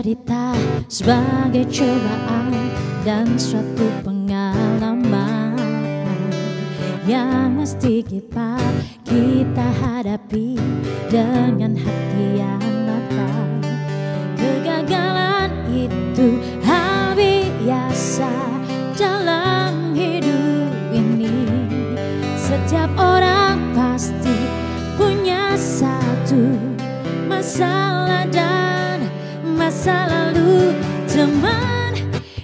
cerita sebagai cobaan dan suatu pengalaman yang mesti kita hadapi dengan hati yang lapang. Kegagalan itu hal biasa dalam hidup ini. Setiap orang pasti punya satu masalah dan masa lalu. Teman,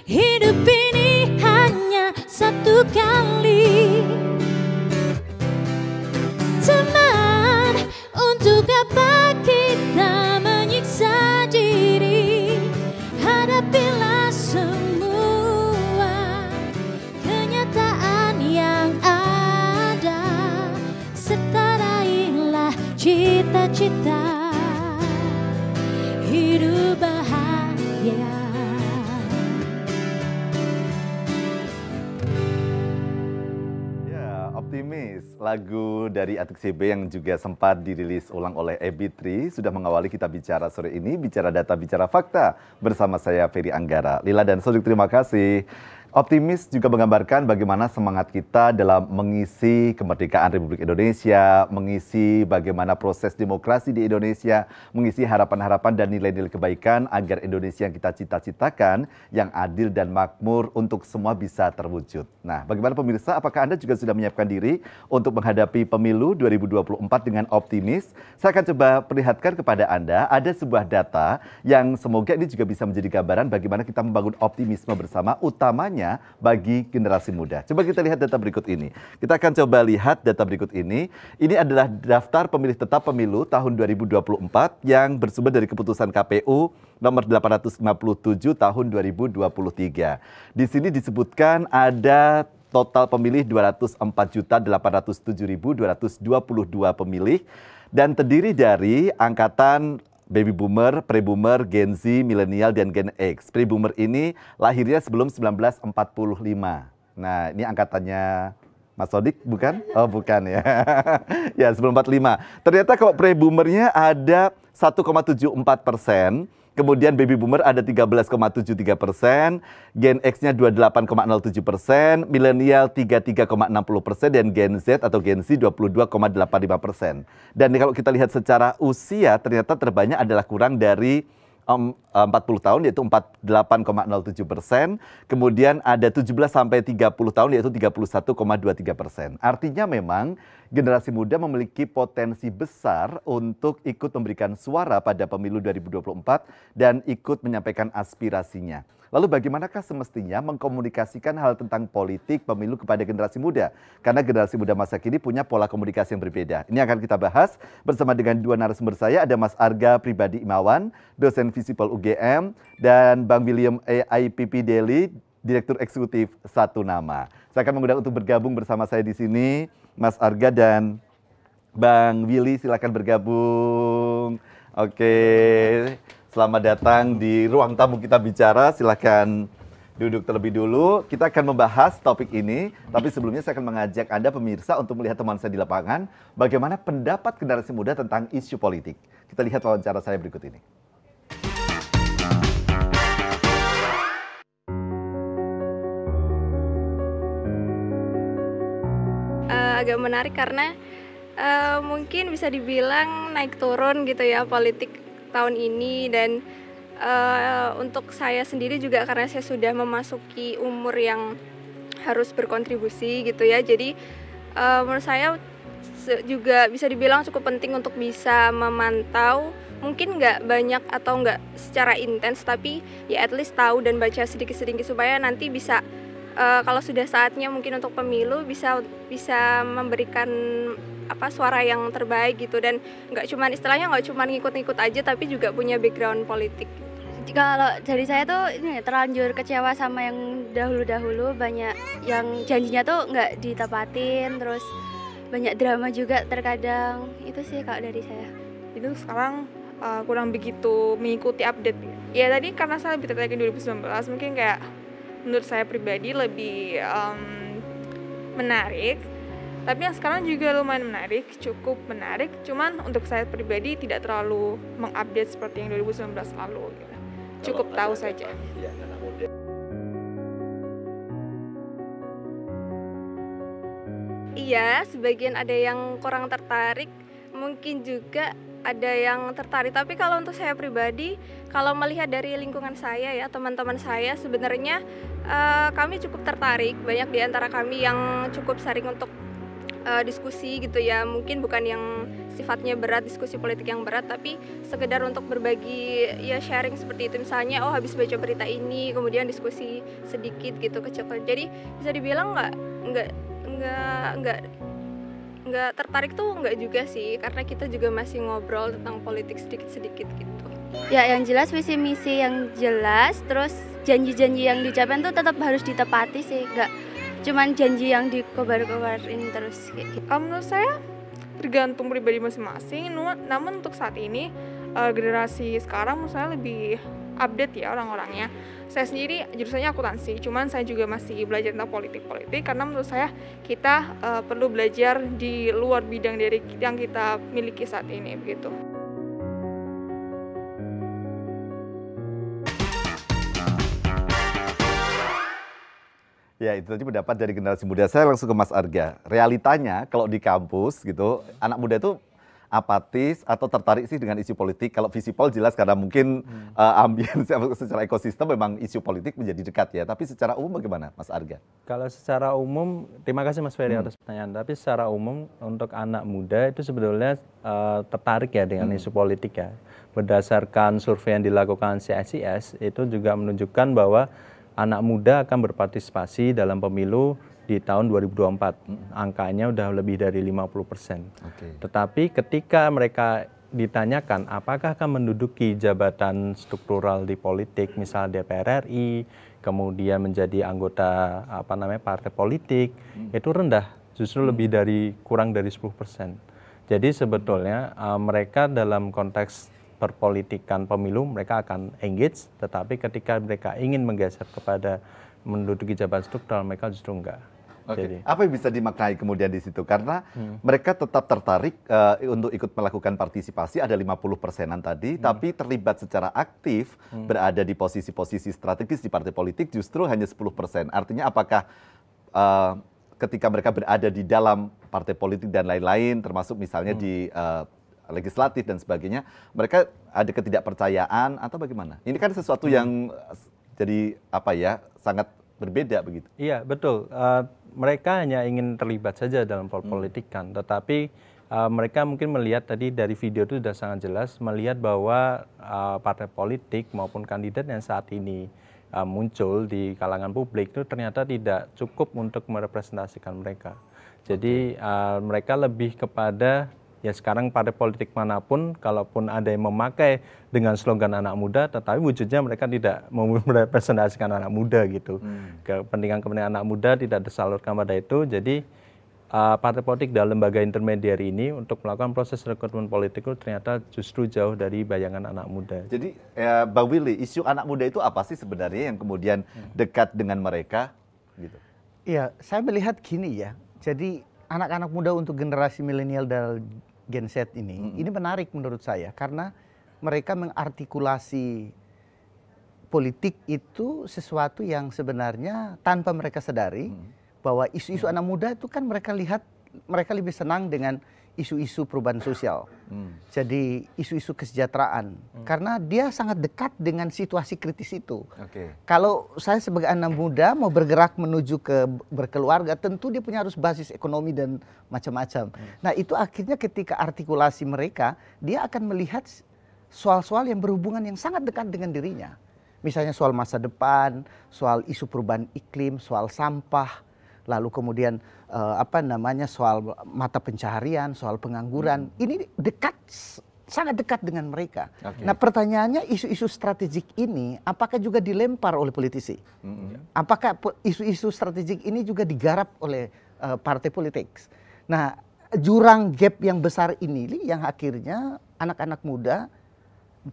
hidup ini hanya satu kali. Teman, untuk apa kita menyiksa diri? Hadapilah semua kenyataan yang ada, serta raihlah cita-cita hidup bahagia. Optimis, lagu dari Atik CB yang juga sempat dirilis ulang oleh Ebitri sudah mengawali kita bicara sore ini, bicara data, bicara fakta bersama saya Ferry Anggara. Lila dan Sodik, terima kasih. Optimis juga menggambarkan bagaimana semangat kita dalam mengisi kemerdekaan Republik Indonesia, mengisi bagaimana proses demokrasi di Indonesia, mengisi harapan-harapan dan nilai-nilai kebaikan agar Indonesia yang kita cita-citakan, yang adil dan makmur untuk semua bisa terwujud. Nah, bagaimana pemirsa, apakah Anda juga sudah menyiapkan diri untuk menghadapi pemilu 2024 dengan optimis? Saya akan coba perlihatkan kepada Anda, ada sebuah data yang semoga ini juga bisa menjadi gambaran bagaimana kita membangun optimisme bersama, utamanya bagi generasi muda. Coba kita lihat data berikut ini. Kita akan coba lihat data berikut ini. Ini adalah daftar pemilih tetap pemilu tahun 2024 yang bersumber dari keputusan KPU nomor 857 tahun 2023. Di sini disebutkan ada total pemilih 204.807.222 pemilih dan terdiri dari angkatan Baby Boomer, Pre-Boomer, Gen Z, Milenial, dan Gen X. Pre-Boomer ini lahirnya sebelum 1945. Nah, ini angkatannya Mas Sodik, bukan? Oh, bukan ya. Ya, sebelum 45. Ternyata kalau Pre-Boomernya ada 1,74%. Kemudian Baby Boomer ada 13,73%, Gen X-nya 28,07%, Milenial 33,60%, dan Gen Z atau Gen Z 22,85%. Dan kalau kita lihat secara usia, ternyata terbanyak adalah kurang dari 40 tahun yaitu 48,07%, kemudian ada 17 sampai 30 tahun yaitu 31,23%. Artinya memang generasi muda memiliki potensi besar untuk ikut memberikan suara pada pemilu 2024 dan ikut menyampaikan aspirasinya. Lalu bagaimanakah semestinya mengkomunikasikan hal tentang politik pemilu kepada generasi muda? Karena generasi muda masa kini punya pola komunikasi yang berbeda. Ini akan kita bahas bersama dengan dua narasumber saya. Ada Mas Arga Pribadi Imawan, dosen Visipol UGM, dan Bang William AIPP Deli, Direktur Eksekutif Satu Nama. Saya akan mengundang untuk bergabung bersama saya di sini, Mas Arga dan Bang Willy, silakan bergabung. Oke. Selamat datang di ruang tamu kita bicara, silakan duduk terlebih dulu. Kita akan membahas topik ini, tapi sebelumnya saya akan mengajak Anda pemirsa untuk melihat teman saya di lapangan, bagaimana pendapat generasi muda tentang isu politik. Kita lihat wawancara saya berikut ini. Agak menarik karena mungkin bisa dibilang naik turun gitu ya politik tahun ini, dan untuk saya sendiri juga karena saya sudah memasuki umur yang harus berkontribusi gitu ya, jadi menurut saya juga bisa dibilang cukup penting untuk bisa memantau, mungkin nggak banyak atau nggak secara intens, tapi ya at least tahu dan baca sedikit-sedikit supaya nanti bisa kalau sudah saatnya mungkin untuk pemilu bisa memberikan suara yang terbaik gitu, dan nggak cuma istilahnya nggak cuma ngikut-ngikut aja tapi juga punya background politik. Kalau dari saya tuh ini terlanjur kecewa sama yang dahulu-dahulu, banyak yang janjinya tuh nggak ditepatin, terus banyak drama juga terkadang. Itu sih kalau dari saya. Itu sekarang kurang begitu mengikuti update. Ya tadi karena saya lebih tertarik di 2019, mungkin kayak menurut saya pribadi lebih menarik. Tapi yang sekarang juga lumayan menarik, cukup menarik. Cuman untuk saya pribadi tidak terlalu mengupdate seperti yang 2019 lalu. Gitu. cukup tahu saja. Iya, sebagian ada yang kurang tertarik, mungkin juga ada yang tertarik. Tapi kalau untuk saya pribadi, kalau melihat dari lingkungan saya ya, teman-teman saya sebenarnya kami cukup tertarik. Banyak di antara kami yang cukup sering untuk diskusi gitu ya. Mungkin bukan yang sifatnya berat, diskusi politik yang berat, tapi sekedar untuk berbagi ya, sharing seperti itu. Misalnya, oh habis baca berita ini, kemudian diskusi sedikit gitu kecil-kecil. Jadi bisa dibilang nggak tertarik tuh nggak juga sih, karena kita juga masih ngobrol tentang politik sedikit-sedikit gitu. Ya yang jelas visi misi yang jelas, terus janji-janji yang diucapkan tuh tetap harus ditepati sih, nggak cuman janji yang dikobar-kobarin terus kayak gitu. Menurut saya tergantung pribadi masing-masing, namun untuk saat ini generasi sekarang menurut saya lebih update ya orang-orangnya. Saya sendiri jurusannya akuntansi, cuman saya juga masih belajar tentang politik karena menurut saya kita perlu belajar di luar bidang dari yang kita miliki saat ini begitu. Ya, itu tadi pendapat dari generasi muda. Saya langsung ke Mas Arga. Realitanya kalau di kampus gitu, anak muda itu apatis atau tertarik sih dengan isu politik? Kalau Visipol jelas karena mungkin ambience secara ekosistem memang isu politik menjadi dekat ya. Tapi secara umum bagaimana, Mas Arga? Kalau secara umum, terima kasih Mas Ferry atas pertanyaan. Tapi secara umum untuk anak muda itu sebetulnya tertarik ya dengan isu politik ya. Berdasarkan survei yang dilakukan CSIS itu juga menunjukkan bahwa anak muda akan berpartisipasi dalam pemilu di tahun 2024. Angkanya udah lebih dari 50%. Tetapi ketika mereka ditanyakan apakah akan menduduki jabatan struktural di politik, misal DPR RI, kemudian menjadi anggota partai politik, itu rendah, justru lebih dari kurang dari 10%. Jadi sebetulnya mereka dalam konteks perpolitikan pemilu mereka akan engage, tetapi ketika mereka ingin menggeser kepada menduduki jabatan struktural mereka justru enggak. Jadi, apa yang bisa dimaknai kemudian di situ? Karena mereka tetap tertarik untuk ikut melakukan partisipasi, ada 50%-an tadi, tapi terlibat secara aktif berada di posisi-posisi strategis di partai politik justru hanya 10%. Artinya apakah ketika mereka berada di dalam partai politik dan lain-lain, termasuk misalnya di legislatif dan sebagainya, mereka ada ketidakpercayaan atau bagaimana? Ini kan sesuatu yang jadi sangat berbeda begitu. Iya betul. Mereka hanya ingin terlibat saja dalam perpolitikan, tetapi mereka mungkin melihat tadi dari video itu sudah sangat jelas melihat bahwa partai politik maupun kandidat yang saat ini muncul di kalangan publik itu ternyata tidak cukup untuk merepresentasikan mereka. Jadi mereka lebih kepada ya sekarang partai politik manapun, kalaupun ada yang memakai dengan slogan anak muda, tetapi wujudnya mereka tidak merepresentasikan anak muda gitu. Kepentingan anak muda tidak tersalurkan pada itu. Jadi partai politik dan lembaga intermediari ini untuk melakukan proses rekrutmen politik itu ternyata justru jauh dari bayangan anak muda. Jadi Bang Willy, isu anak muda itu apa sih sebenarnya yang kemudian dekat dengan mereka? Gitu. Iya, saya melihat gini ya. Jadi anak-anak muda untuk generasi milenial dan Gen Z ini menarik menurut saya karena mereka mengartikulasi politik itu sesuatu yang sebenarnya tanpa mereka sadari bahwa isu-isu anak muda itu kan mereka lihat, mereka lebih senang dengan isu-isu perubahan sosial. Jadi isu-isu kesejahteraan karena dia sangat dekat dengan situasi kritis itu. Kalau saya sebagai anak muda mau bergerak menuju ke berkeluarga, tentu dia punya harus basis ekonomi dan macam-macam. Nah itu akhirnya ketika artikulasi mereka, dia akan melihat soal-soal yang berhubungan yang sangat dekat dengan dirinya. Misalnya soal masa depan, soal isu perubahan iklim, soal sampah, lalu kemudian soal mata pencaharian, soal pengangguran. Ini dekat, sangat dekat dengan mereka. Nah pertanyaannya isu-isu strategik ini apakah juga dilempar oleh politisi? Apakah isu-isu strategik ini juga digarap oleh partai politik? Nah jurang gap yang besar ini yang akhirnya anak-anak muda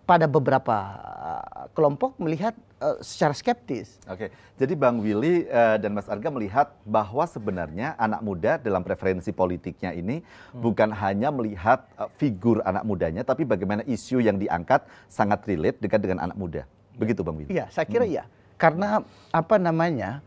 pada beberapa kelompok melihat secara skeptis. Jadi Bang Willy dan Mas Arga melihat bahwa sebenarnya anak muda dalam preferensi politiknya ini bukan hanya melihat figur anak mudanya, tapi bagaimana isu yang diangkat sangat relate dekat dengan anak muda. Begitu Bang Willy? Iya, saya kira iya. Karena apa namanya,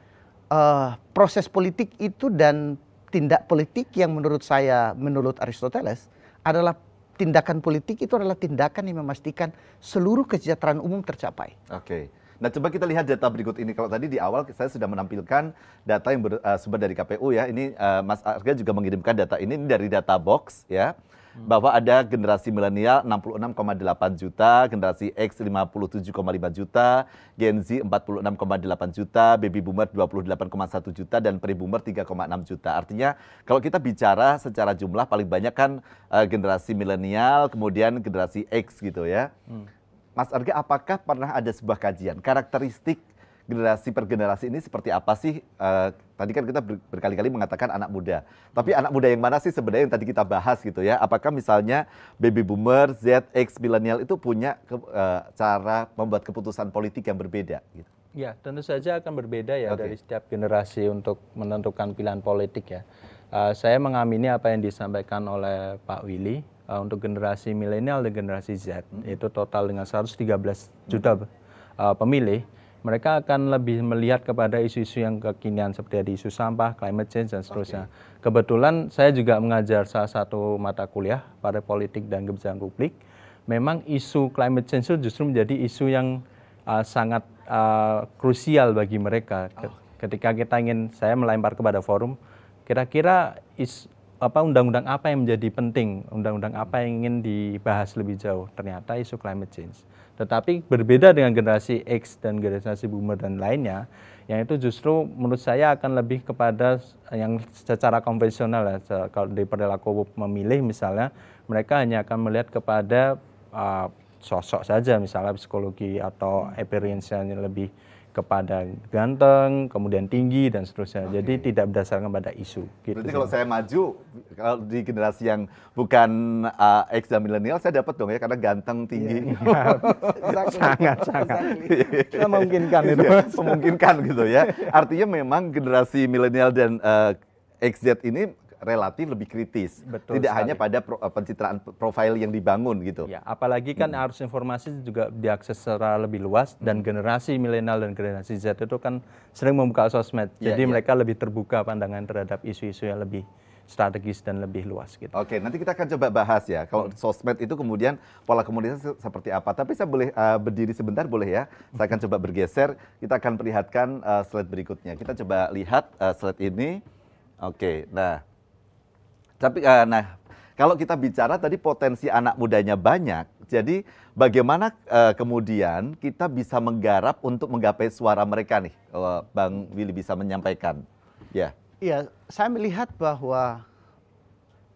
proses politik itu dan tindak politik yang menurut saya, menurut Aristoteles, adalah tindakan politik itu adalah tindakan yang memastikan seluruh kesejahteraan umum tercapai. Oke. Nah, coba kita lihat data berikut ini. Kalau tadi di awal saya sudah menampilkan data yang bersumber dari KPU ya. Ini Mas Arga juga mengirimkan data ini dari data box ya. Bahwa ada generasi milenial 66,8 juta, generasi X 57,5 juta, Gen Z 46,8 juta, baby boomer 28,1 juta, dan pre-boomer 3,6 juta. Artinya kalau kita bicara secara jumlah paling banyak kan generasi milenial, kemudian generasi X gitu ya. Mas Arga, apakah pernah ada sebuah kajian karakteristik generasi per generasi ini seperti apa sih? Tadi kan kita berkali-kali mengatakan anak muda. Tapi anak muda yang mana sih sebenarnya yang tadi kita bahas gitu ya? Apakah misalnya baby boomer, Z, X, milenial itu punya cara membuat keputusan politik yang berbeda gitu? Ya, tentu saja akan berbeda ya dari setiap generasi untuk menentukan pilihan politik ya. Saya mengamini apa yang disampaikan oleh Pak Willy untuk generasi milenial dan generasi Z, itu total dengan 113 juta pemilih. Mereka akan lebih melihat kepada isu-isu yang kekinian seperti ada isu sampah, climate change, dan seterusnya. Kebetulan saya juga mengajar salah satu mata kuliah pada politik dan kebijakan publik. Memang isu climate change itu justru menjadi isu yang sangat krusial bagi mereka. Ketika kita ingin, saya melempar kepada forum, kira-kira undang-undang apa yang menjadi penting, undang-undang apa yang ingin dibahas lebih jauh. Ternyata isu climate change. Tetapi berbeda dengan generasi X dan generasi boomer dan lainnya, yang itu justru menurut saya akan lebih kepada yang secara konvensional ya. Kalau di perilaku memilih misalnya, mereka hanya akan melihat kepada sosok saja, misalnya psikologi atau appearance-nya lebih kepada ganteng, kemudian tinggi, dan seterusnya. Jadi tidak berdasarkan pada isu. Gitu. Berarti kalau saya maju, kalau di generasi yang bukan X dan milenial, saya dapat dong ya, karena ganteng, tinggi. Sangat-sangat. Memungkinkan itu. Memungkinkan gitu ya. Artinya memang generasi milenial dan XZ ini relatif lebih kritis. Betul tidak sekali. hanya pada pencitraan profil yang dibangun gitu. Ya, apalagi kan arus informasi juga diakses secara lebih luas, dan generasi milenial dan generasi Z itu kan sering membuka sosmed. Jadi mereka lebih terbuka pandangan terhadap isu-isu yang lebih strategis dan lebih luas gitu. Oke, nanti kita akan coba bahas ya. Kalau sosmed itu kemudian pola komunikasi seperti apa. Tapi saya boleh berdiri sebentar boleh ya? Saya akan coba bergeser. Kita akan perlihatkan slide berikutnya. Kita coba lihat slide ini. Oke, nah. Tapi kalau kita bicara tadi potensi anak mudanya banyak, jadi bagaimana kemudian kita bisa menggarap untuk menggapai suara mereka nih, Bang Willy bisa menyampaikan, ya? Iya, saya melihat bahwa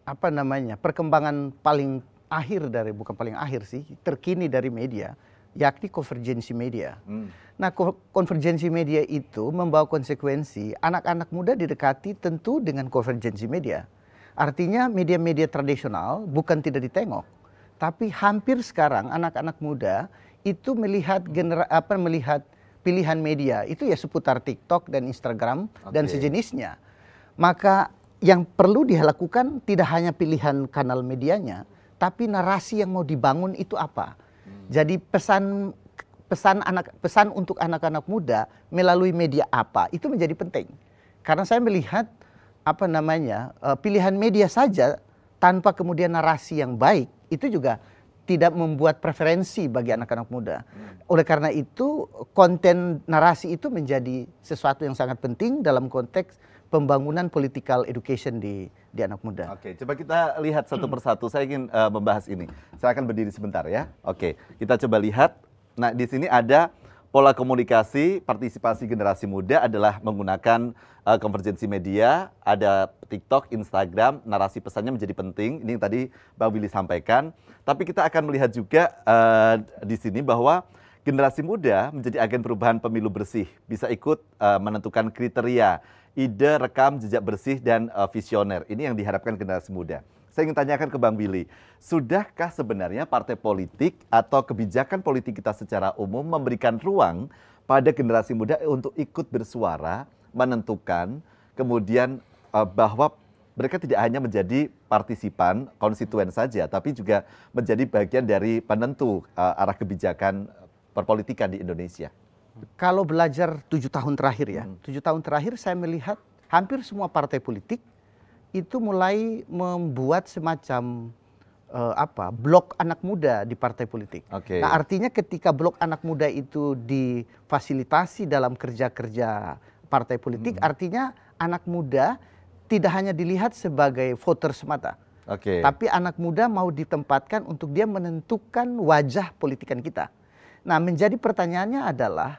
apa namanya perkembangan paling akhir dari bukan paling akhir sih, terkini dari media, yakni konvergensi media. Nah, konvergensi media itu membawa konsekuensi anak-anak muda didekati tentu dengan konvergensi media. Artinya media-media tradisional bukan tidak ditengok, tapi hampir sekarang anak-anak muda itu melihat melihat pilihan media itu ya seputar TikTok dan Instagram dan sejenisnya. Maka yang perlu dilakukan tidak hanya pilihan kanal medianya, tapi narasi yang mau dibangun itu apa. Jadi pesan untuk anak-anak muda melalui media apa itu menjadi penting. Karena saya melihat pilihan media saja tanpa kemudian narasi yang baik itu juga tidak membuat preferensi bagi anak-anak muda. Oleh karena itu konten narasi itu menjadi sesuatu yang sangat penting dalam konteks pembangunan political education di anak muda. Oke, coba kita lihat satu persatu. Saya ingin membahas ini. Saya akan berdiri sebentar ya. Oke, kita coba lihat. Nah, di sini ada pola komunikasi partisipasi generasi muda adalah menggunakan konvergensi media, ada TikTok, Instagram, narasi pesannya menjadi penting. Ini yang tadi Bang Willy sampaikan. Tapi kita akan melihat juga di sini bahwa generasi muda menjadi agen perubahan pemilu bersih, bisa ikut menentukan kriteria, ide, rekam, jejak bersih, dan visioner. Ini yang diharapkan generasi muda. Saya ingin tanyakan ke Bang Willy, sudahkah sebenarnya partai politik atau kebijakan politik kita secara umum memberikan ruang pada generasi muda untuk ikut bersuara, menentukan, kemudian bahwa mereka tidak hanya menjadi partisipan, konstituen saja, tapi juga menjadi bagian dari penentu arah kebijakan perpolitikan di Indonesia? Kalau belajar 7 tahun terakhir ya, 7 tahun terakhir saya melihat hampir semua partai politik itu mulai membuat semacam blok anak muda di partai politik. Oke. Nah, artinya ketika blok anak muda itu difasilitasi dalam kerja-kerja partai politik, artinya anak muda tidak hanya dilihat sebagai voter semata. Oke. Tapi anak muda mau ditempatkan untuk dia menentukan wajah politikan kita. Nah, menjadi pertanyaannya adalah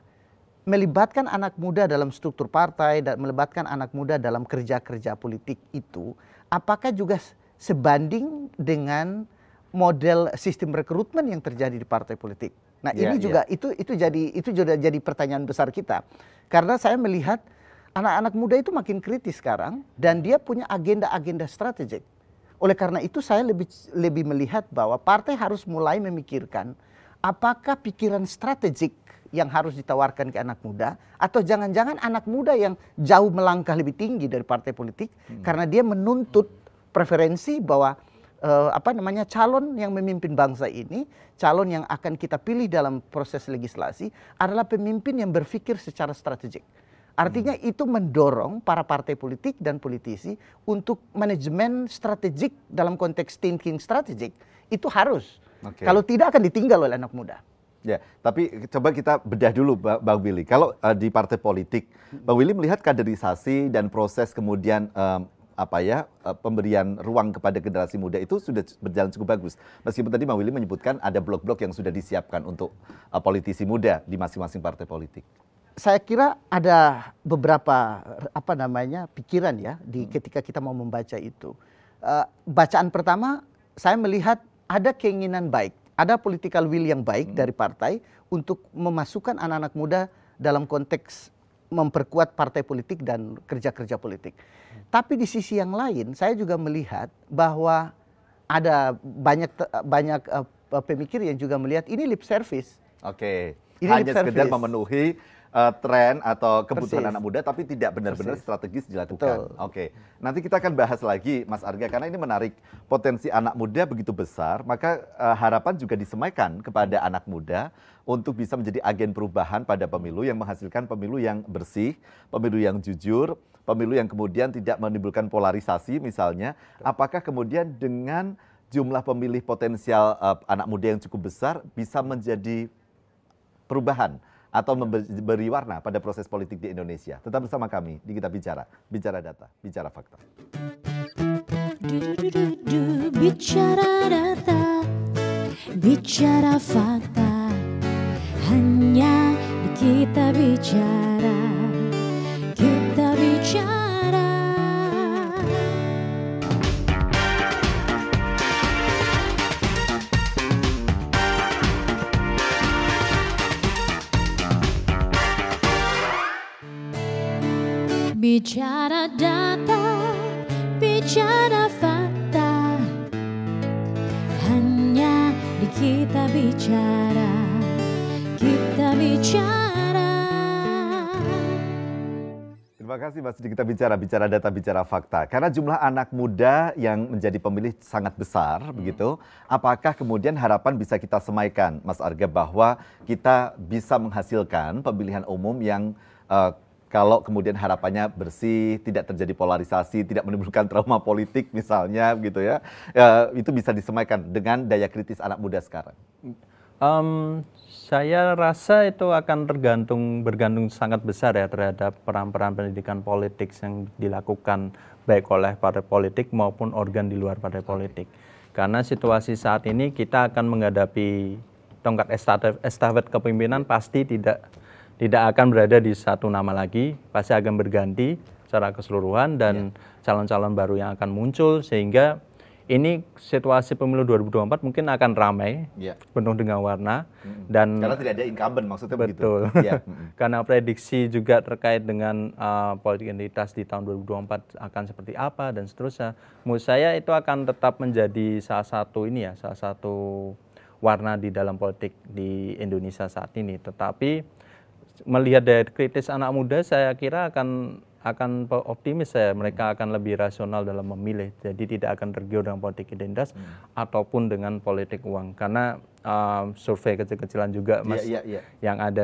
melibatkan anak muda dalam struktur partai dan melibatkan anak muda dalam kerja-kerja politik itu, apakah juga sebanding dengan model sistem rekrutmen yang terjadi di partai politik? Nah, ini juga itu jadi pertanyaan besar kita. Karena saya melihat anak-anak muda itu makin kritis sekarang dan dia punya agenda-agenda strategik. Oleh karena itu saya lebih melihat bahwa partai harus mulai memikirkan apakah pikiran strategik yang harus ditawarkan ke anak muda, atau jangan-jangan anak muda yang jauh melangkah lebih tinggi dari partai politik karena dia menuntut preferensi bahwa calon yang memimpin bangsa ini, calon yang akan kita pilih dalam proses legislasi adalah pemimpin yang berpikir secara strategik. Artinya itu mendorong para partai politik dan politisi untuk manajemen strategik dalam konteks thinking strategik itu harus. Kalau tidak akan ditinggal oleh anak muda. Ya, tapi coba kita bedah dulu Bang Willy. Kalau di partai politik, Bang Willy melihat kaderisasi dan proses kemudian pemberian ruang kepada generasi muda itu sudah berjalan cukup bagus. Meskipun tadi Bang Willy menyebutkan ada blok-blok yang sudah disiapkan untuk politisi muda di masing-masing partai politik. Saya kira ada beberapa pikiran ya ketika kita mau membaca itu. Bacaan pertama, saya melihat ada keinginan baik. Ada political will yang baik dari partai untuk memasukkan anak-anak muda dalam konteks memperkuat partai politik dan kerja-kerja politik. Tapi di sisi yang lain, saya juga melihat bahwa ada banyak pemikir yang juga melihat ini lip service. Oke, ini hanya sekedar memenuhi tren atau kebutuhan anak muda, tapi tidak benar-benar strategis dilakukan. Betul. Oke, nanti kita akan bahas lagi, Mas Arga, karena ini menarik. Potensi anak muda begitu besar, maka harapan juga disemaikan kepada anak muda untuk bisa menjadi agen perubahan pada pemilu yang menghasilkan pemilu yang bersih, pemilu yang jujur, pemilu yang kemudian tidak menimbulkan polarisasi misalnya. Apakah kemudian dengan jumlah pemilih potensial anak muda yang cukup besar bisa menjadi perubahan atau memberi warna pada proses politik di Indonesia? Tetap bersama kami di Kita Bicara, bicara data, bicara fakta. Bicara data, bicara fakta, hanya di Kita Bicara, Kita Bicara. Bicara data, bicara fakta, hanya di Kita Bicara, Kita Bicara. Terima kasih Mas di Kita Bicara, bicara data, bicara fakta. Karena jumlah anak muda yang menjadi pemilih sangat besar, begitu. Apakah kemudian harapan bisa kita semaikan, Mas Arga, bahwa kita bisa menghasilkan pemilihan umum yang kalau kemudian harapannya bersih, tidak terjadi polarisasi, tidak menimbulkan trauma politik misalnya, gitu ya, itu bisa disemaikan dengan daya kritis anak muda sekarang? Saya rasa itu akan bergantung sangat besar ya terhadap peran-peran pendidikan politik yang dilakukan baik oleh partai politik maupun organ di luar partai politik. Karena situasi saat ini kita akan menghadapi tongkat estafet kepemimpinan pasti tidak akan berada di satu nama lagi, pasti akan berganti secara keseluruhan dan calon-calon baru yang akan muncul, sehingga ini situasi pemilu 2024 mungkin akan ramai, penuh dengan warna. Dan karena tidak ada incumbent, maksudnya betul. Begitu? Karena prediksi juga terkait dengan politik identitas di tahun 2024 akan seperti apa dan seterusnya. Menurut saya itu akan tetap menjadi salah satu warna di dalam politik di Indonesia saat ini. Tetapi melihat dari kritis anak muda, saya kira akan optimis mereka akan lebih rasional dalam memilih, jadi tidak akan tergiur dengan politik identitas ataupun dengan politik uang, karena survei kecil-kecilan juga, Mas. Iya. Yang ada,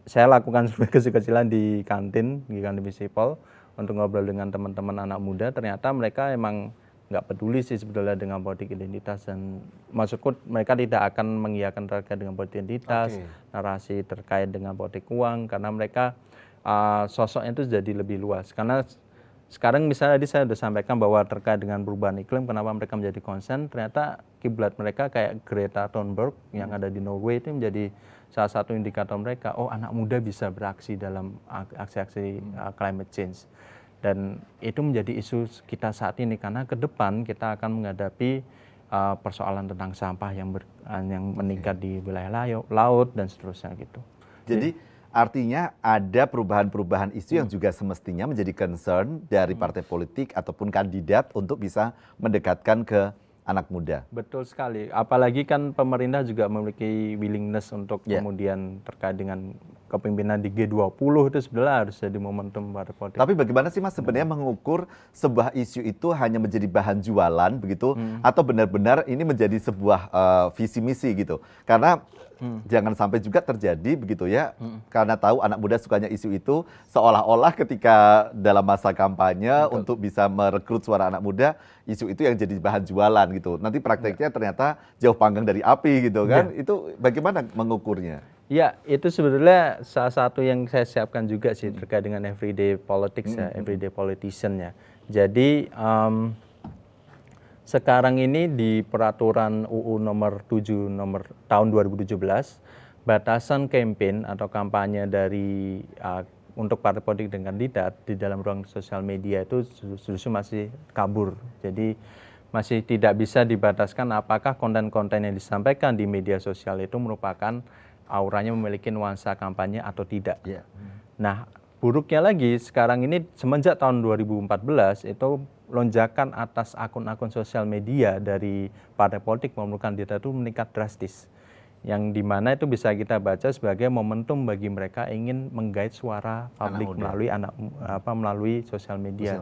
saya lakukan survei kecil-kecilan di kantin Visipol untuk ngobrol dengan teman-teman anak muda. Ternyata mereka emang nggak peduli sih sebetulnya dengan politik identitas, dan maksudku mereka tidak akan mengiyakan terkait dengan politik identitas, narasi terkait dengan politik uang, karena mereka sosoknya itu jadi lebih luas. Karena sekarang misalnya tadi saya sudah sampaikan bahwa terkait dengan perubahan iklim, kenapa mereka menjadi concern, ternyata kiblat mereka kayak Greta Thunberg yang ada di Norway itu menjadi salah satu indikator mereka, oh anak muda bisa beraksi dalam aksi-aksi climate change. Dan itu menjadi isu kita saat ini, karena ke depan kita akan menghadapi persoalan tentang sampah yang meningkat di wilayah laut dan seterusnya gitu. Jadi artinya ada perubahan-perubahan isu yang juga semestinya menjadi concern dari partai politik ataupun kandidat untuk bisa mendekatkan ke anak muda. Betul sekali. Apalagi kan pemerintah juga memiliki willingness untuk kemudian terkait dengan kepemimpinan di G20 itu sebenarnya harus jadi momentum partai politik. Tapi bagaimana sih Mas sebenarnya mengukur sebuah isu itu hanya menjadi bahan jualan begitu atau benar-benar ini menjadi sebuah visi misi gitu? Karena jangan sampai juga terjadi begitu ya, karena tahu anak muda sukanya isu itu, seolah-olah ketika dalam masa kampanye untuk bisa merekrut suara anak muda, isu itu yang jadi bahan jualan gitu. Nanti prakteknya ternyata jauh panggang dari api gitu kan. Itu bagaimana mengukurnya? Ya, itu sebetulnya salah satu yang saya siapkan juga sih terkait dengan everyday politics ya, everyday politician ya. Jadi sekarang ini di peraturan UU nomor 7 tahun 2017, batasan campaign atau kampanye dari untuk partai politik dan kandidat di dalam ruang sosial media itu justru masih kabur. Jadi masih tidak bisa dibataskan apakah konten-konten yang disampaikan di media sosial itu merupakan auranya memiliki nuansa kampanye atau tidak. Nah, buruknya lagi sekarang ini semenjak tahun 2014 itu lonjakan atas akun-akun sosial media dari partai politik maupun kandidat itu meningkat drastis. Yang dimana itu bisa kita baca sebagai momentum bagi mereka ingin menggait suara publik melalui sosial media.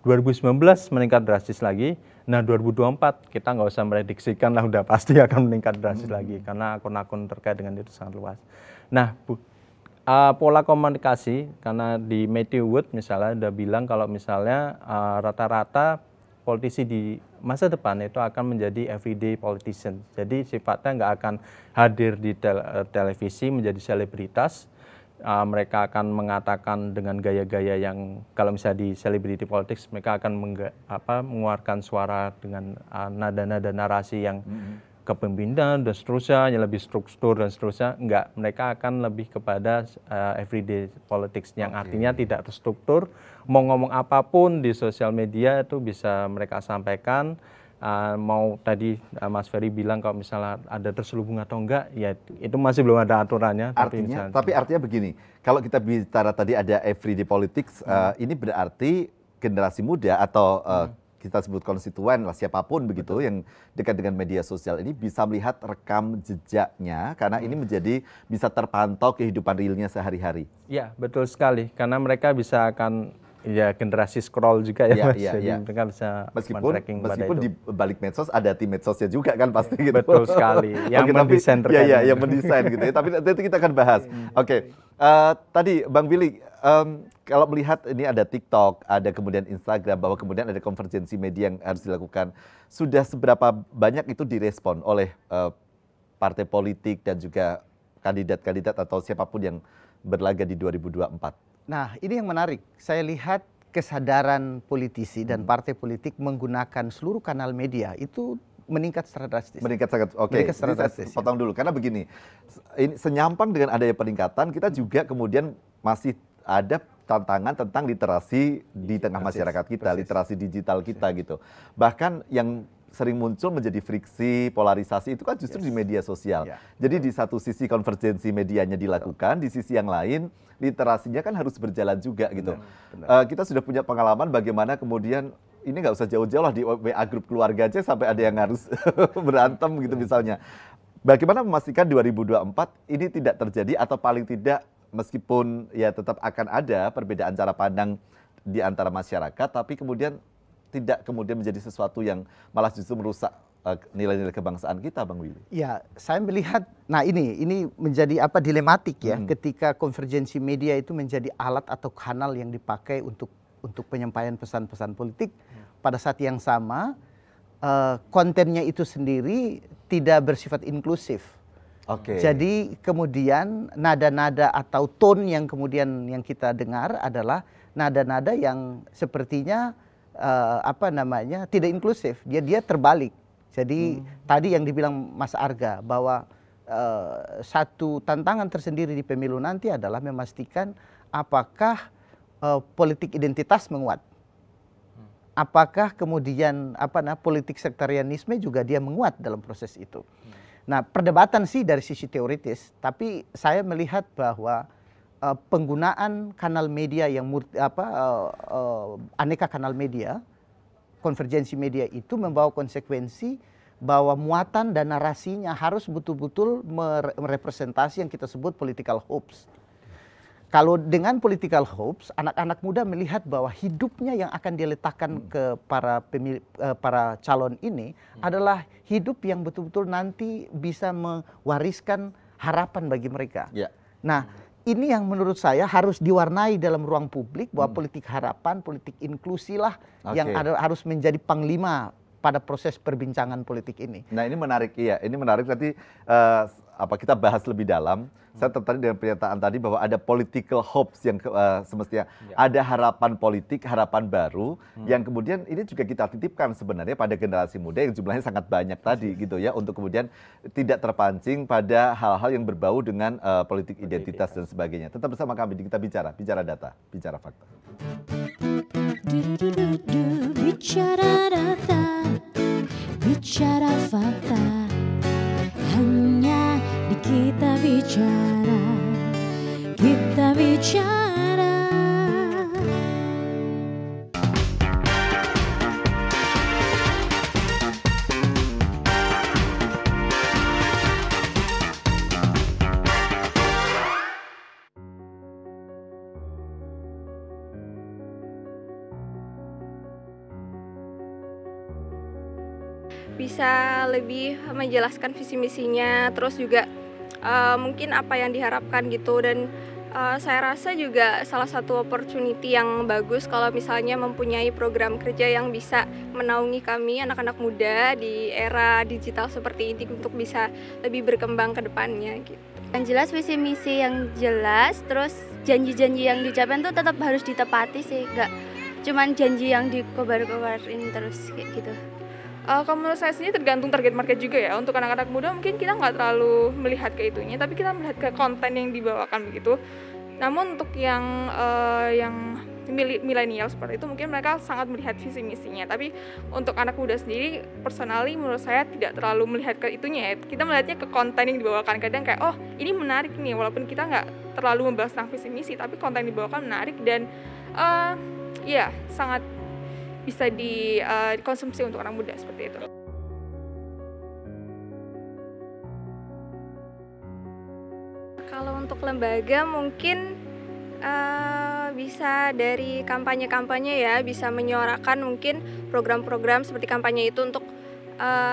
2019 meningkat drastis lagi. Nah 2024 kita nggak usah prediksikan lah, udah pasti akan meningkat drastis lagi karena akun-akun terkait dengan itu sangat luas. Nah pola komunikasi, karena di Matthew Wood misalnya udah bilang kalau misalnya rata-rata politisi di masa depan itu akan menjadi everyday politician. Jadi sifatnya nggak akan hadir di televisi menjadi selebritas. Mereka akan mengatakan dengan gaya-gaya yang kalau misalnya di celebrity politics mereka akan mengeluarkan suara dengan nada-nada narasi yang kepemimpinan dan seterusnya, yang lebih struktur dan seterusnya. Enggak, mereka akan lebih kepada everyday politics yang artinya tidak terstruktur. Mau ngomong apapun di sosial media itu bisa mereka sampaikan. Mau tadi Mas Ferry bilang kalau misalnya ada terselubung atau enggak, ya itu masih belum ada aturannya. Tapi artinya begini, kalau kita bicara tadi ada everyday politics, ini berarti generasi muda atau kita sebut konstituen lah siapapun begitu yang dekat dengan media sosial ini bisa melihat rekam jejaknya karena ini menjadi bisa terpantau kehidupan realnya sehari-hari. Ya betul sekali, karena mereka bisa akan generasi scroll juga ya, Jadi mereka bisa meskipun di balik medsos ada tim medsosnya juga kan pasti gitu. Betul sekali, yang mendesain terkait. Yang mendesain gitu ya, tapi nanti kita akan bahas. Tadi Bang Billy, kalau melihat ini ada TikTok, ada kemudian Instagram, bahwa kemudian ada konvergensi media yang harus dilakukan, sudah seberapa banyak itu direspon oleh partai politik dan juga kandidat-kandidat atau siapapun yang berlaga di 2024? Nah, ini yang menarik. Saya lihat kesadaran politisi dan partai politik menggunakan seluruh kanal media itu meningkat secara drastis. Meningkat sangat, Meningkat secara drastis. Potong dulu, karena begini, ini senyampang dengan adanya peningkatan, kita juga kemudian masih ada tantangan tentang literasi di tengah masyarakat kita, literasi digital kita gitu. Bahkan yang sering muncul menjadi friksi, polarisasi itu kan justru di media sosial. Jadi di satu sisi konvergensi medianya dilakukan, di sisi yang lain literasinya kan harus berjalan juga gitu. Kita sudah punya pengalaman bagaimana kemudian ini nggak usah jauh-jauh lah di WA grup keluarga aja sampai ada yang harus berantem gitu misalnya. Bagaimana memastikan 2024 ini tidak terjadi atau paling tidak meskipun ya tetap akan ada perbedaan cara pandang di antara masyarakat, tapi kemudian tidak kemudian menjadi sesuatu yang malah justru merusak nilai-nilai kebangsaan kita, Bang Willy? Ya, saya melihat, nah ini menjadi dilematik ya, ketika konvergensi media itu menjadi alat atau kanal yang dipakai untuk penyampaian pesan-pesan politik. Pada saat yang sama, kontennya itu sendiri tidak bersifat inklusif. Jadi kemudian nada-nada atau tone yang kemudian yang kita dengar adalah nada-nada yang sepertinya tidak inklusif. Dia terbalik. Jadi tadi yang dibilang Mas Arga bahwa satu tantangan tersendiri di pemilu nanti adalah memastikan apakah politik identitas menguat. Apakah kemudian politik sektarianisme juga dia menguat dalam proses itu. Nah, perdebatan sih dari sisi teoritis, tapi saya melihat bahwa penggunaan kanal media yang aneka kanal media, konvergensi media itu membawa konsekuensi bahwa muatan dan narasinya harus betul-betul merepresentasi yang kita sebut political hopes. Kalau dengan political hopes, anak-anak muda melihat bahwa hidupnya yang akan dia letakkan ke para calon ini adalah hidup yang betul-betul nanti bisa mewariskan harapan bagi mereka. Nah, ini yang menurut saya harus diwarnai dalam ruang publik bahwa politik harapan, politik inklusi lah yang harus menjadi panglima pada proses perbincangan politik ini. Nah, ini menarik, ini menarik. Nanti kita bahas lebih dalam. Saya tertarik dengan pernyataan tadi bahwa ada political hopes yang semestinya ada harapan politik, harapan baru yang kemudian ini juga kita titipkan sebenarnya pada generasi muda yang jumlahnya sangat banyak tadi gitu ya, untuk kemudian tidak terpancing pada hal-hal yang berbau dengan politik identitas dan sebagainya. Tetap bersama kami di Kita Bicara data, bicara fakta. Bicara data, bicara fakta, hanya di Kita Bicara, Kita Bicara. Bisa lebih menjelaskan visi misinya, terus juga mungkin apa yang diharapkan gitu. Dan saya rasa juga salah satu opportunity yang bagus kalau misalnya mempunyai program kerja yang bisa menaungi kami anak-anak muda di era digital seperti ini untuk bisa lebih berkembang ke depannya gitu. Yang jelas visi misi yang jelas, terus janji-janji yang diucapkan tuh tetap harus ditepati sih, nggak cuman janji yang dikobar-kobarin terus kayak gitu. Kalau menurut saya sendiri tergantung target market juga ya. Untuk anak-anak muda mungkin kita nggak terlalu melihat ke itunya, tapi kita melihat ke konten yang dibawakan begitu. Namun untuk yang milenial seperti itu mungkin mereka sangat melihat visi misinya. Tapi untuk anak muda sendiri, personally menurut saya tidak terlalu melihat ke itunya ya. Kita melihatnya ke konten yang dibawakan. Kadang kayak, oh ini menarik nih, walaupun kita nggak terlalu membahas tentang visi misi, tapi konten yang dibawakan menarik dan sangat bisa dikonsumsi untuk anak muda seperti itu. Kalau untuk lembaga mungkin bisa dari kampanye-kampanye ya, bisa menyuarakan mungkin program-program seperti kampanye itu untuk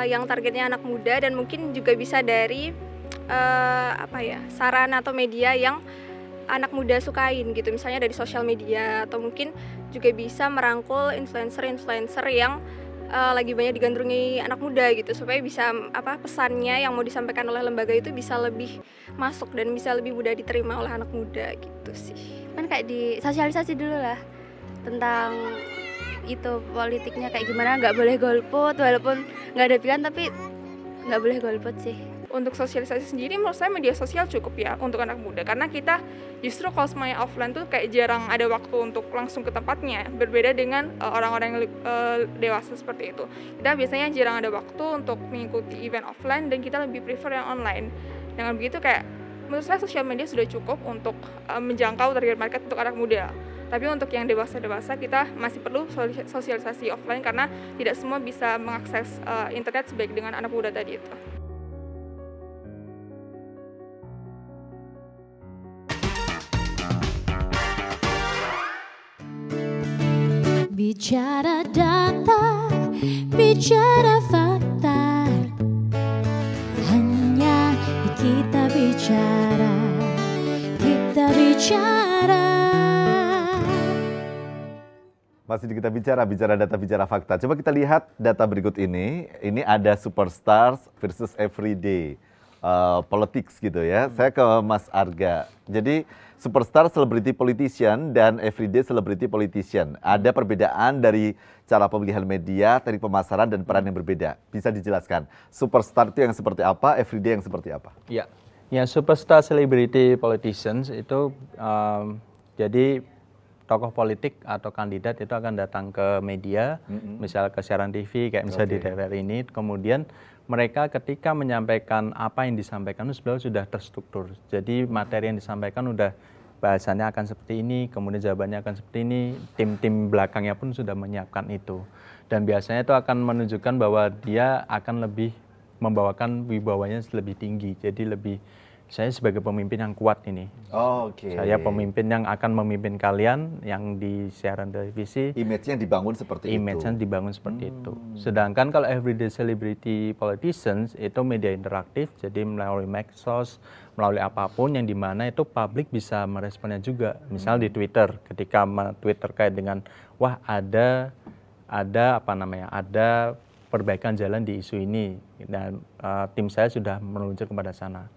yang targetnya anak muda, dan mungkin juga bisa dari sarana atau media yang anak muda sukain gitu, misalnya dari sosial media, atau mungkin juga bisa merangkul influencer-influencer yang lagi banyak digandrungi anak muda gitu, supaya bisa pesannya yang mau disampaikan oleh lembaga itu bisa lebih masuk dan bisa lebih mudah diterima oleh anak muda gitu sih. Kan kayak disosialisasi dulu lah tentang itu politiknya kayak gimana, nggak boleh golput, walaupun nggak ada pilihan tapi nggak boleh golput sih. Untuk sosialisasi sendiri menurut saya media sosial cukup ya untuk anak muda, karena kita justru kalau semuanya offline tuh kayak jarang ada waktu untuk langsung ke tempatnya, berbeda dengan orang-orang yang dewasa seperti itu. Kita biasanya jarang ada waktu untuk mengikuti event offline dan kita lebih prefer yang online. Dengan begitu kayak menurut saya sosial media sudah cukup untuk menjangkau target market untuk anak muda. Tapi untuk yang dewasa-dewasa kita masih perlu sosialisasi offline karena tidak semua bisa mengakses internet sebaik dengan anak muda tadi itu. Bicara data, bicara fakta, bicara. Masih di Kita bicara data, bicara fakta. Coba kita lihat data berikut ini. Ini ada superstars versus everyday politics gitu ya. Saya ke Mas Arga. Jadi superstar celebrity politician dan everyday celebrity politician. Ada perbedaan dari cara pemilihan media, teknik pemasaran dan peran yang berbeda. Bisa dijelaskan. Superstar itu yang seperti apa, everyday yang seperti apa? Ya, superstar celebrity politicians itu jadi tokoh politik atau kandidat itu akan datang ke media, misal ke siaran TV kayak misalnya di DPR ini, kemudian mereka ketika menyampaikan apa yang disampaikan itu sebenarnya sudah terstruktur. Jadi materi yang disampaikan udah bahasannya akan seperti ini, kemudian jawabannya akan seperti ini, tim-tim belakangnya pun sudah menyiapkan itu. Dan biasanya itu akan menunjukkan bahwa dia akan lebih membawakan wibawanya lebih tinggi, jadi lebih saya sebagai pemimpin yang kuat ini. Saya pemimpin yang akan memimpin kalian yang di siaran televisi. Image-nya dibangun seperti itu. Image-nya dibangun seperti itu. Sedangkan kalau everyday celebrity politicians itu media interaktif, jadi melalui medsos, melalui apapun yang dimana itu publik bisa meresponnya juga. Misal di Twitter, ketika tweet terkait dengan wah ada perbaikan jalan di isu ini dan tim saya sudah meluncur kepada sana.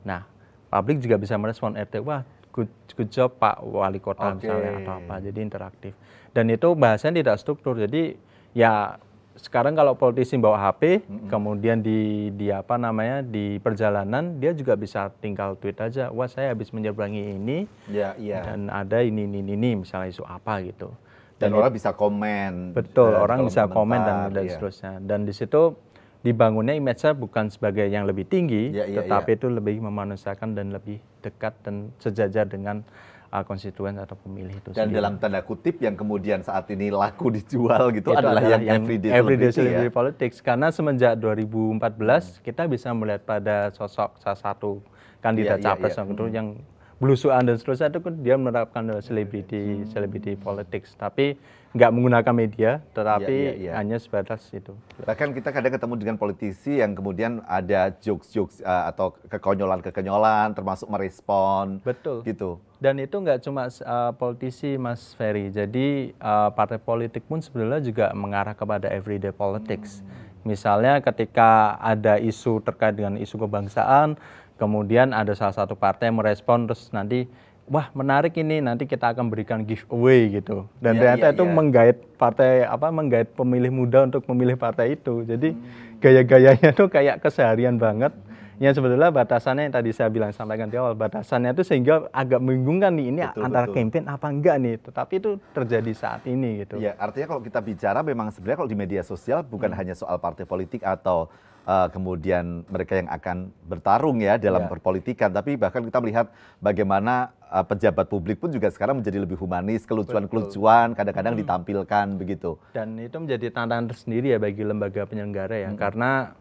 Nah, publik juga bisa merespon RT, wah good job Pak Wali Kota misalnya atau apa, jadi interaktif. Dan itu bahasanya tidak struktur, jadi ya sekarang kalau politisi bawa HP, kemudian di perjalanan dia juga bisa tinggal tweet aja, wah saya habis menyeberangi ini, dan ada ini misalnya isu apa gitu. Dan orang bisa komen. Betul, orang bisa komen dan seterusnya. Dan di situ dibangunnya image-nya bukan sebagai yang lebih tinggi, tetapi itu lebih memanusiakan dan lebih dekat dan sejajar dengan konstituen atau pemilih itu. Dan sendiri. dalam tanda kutip yang kemudian saat ini laku dijual gitu itu adalah yang everyday celebrity politics. Karena semenjak 2014 kita bisa melihat pada sosok salah satu kandidat capres yang belusuan dan seterusnya itu kan dia menerapkan celebrity politics, tapi nggak menggunakan media, tetapi hanya sebatas itu. Bahkan kita kadang ketemu dengan politisi yang kemudian ada jokes atau kekonyolan termasuk merespon. Betul. Gitu. Dan itu nggak cuma politisi, Mas Ferry. Jadi partai politik pun sebenarnya juga mengarah kepada everyday politics. Misalnya ketika ada isu terkait dengan isu kebangsaan, kemudian ada salah satu partai yang merespon terus nanti wah menarik ini nanti kita akan berikan giveaway gitu. Dan ternyata itu menggait pemilih muda untuk memilih partai itu. Jadi gaya-gayanya tuh kayak keseharian banget. Yang sebetulnya batasannya yang tadi saya sampaikan di awal, batasannya itu sehingga agak membingungkan nih ini antara campaign apa enggak nih. Tetapi itu terjadi saat ini gitu. Ya, artinya kalau kita bicara memang sebenarnya kalau di media sosial bukan hanya soal partai politik atau kemudian mereka yang akan bertarung ya dalam perpolitikan, tapi bahkan kita melihat bagaimana pejabat publik pun juga sekarang menjadi lebih humanis, kelucuan-kelucuan kadang-kadang ditampilkan begitu. Dan itu menjadi tantangan tersendiri ya bagi lembaga penyelenggara ya, karena